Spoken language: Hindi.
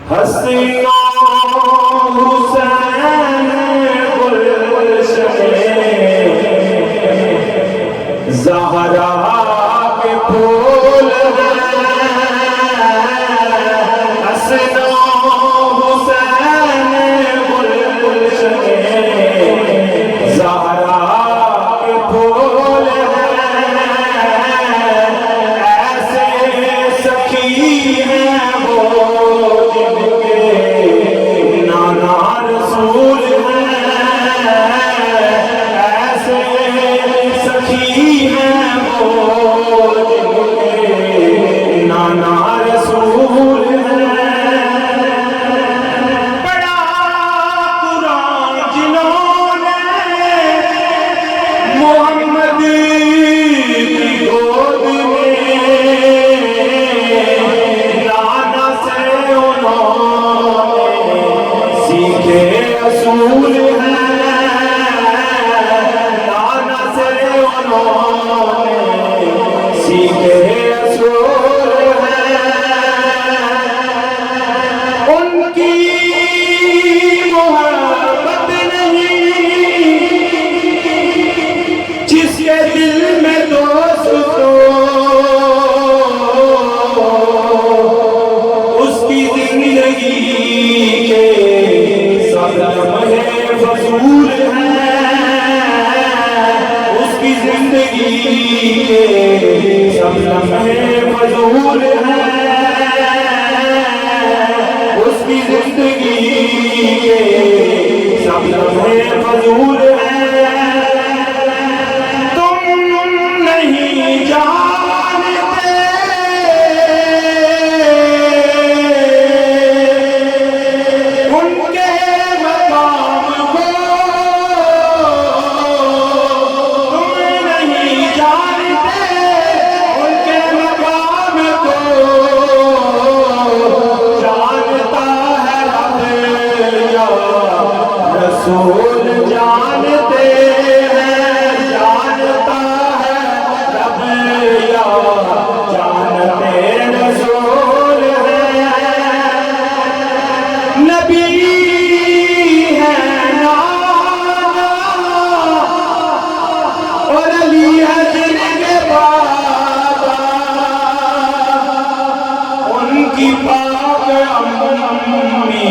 हसीनों हुसैन गुलशने ज़हरा के फूल हैं। हसीनों हुसैन गुलशने ज़हरा के फूल हैं। ऐसे सखी हैं वो जिनके नाना रसूल हैं। ऐसे सखी हैं वो जिनके नाना रसूल हैं। बड़ा कुरान जिन्होंने मोहम्मद की गोद में नाना से उन्होंने सीखे असूल हैं। नाना से उन्होंने सीखे असूल हैं। उनकी मोहब्बत नहीं जिसके दिल में दोस्त हो उसकी जिंदगी के सब लम्हे फजूल हैं। उसकी जिंदगी के सब लम्हे फजूल हैं। उसकी जिंदगी के सब लम्हे फजूल हैं। तुम नहीं जानते उनके मकाम को। तुम नहीं जानते उनके मकाम को। जानता है रब या रसूल जानते हैं। जानता है रब या जानते रसूल हैं। नबी है नाना और अली है जिनके बाबा। उनकी पाक अम्मी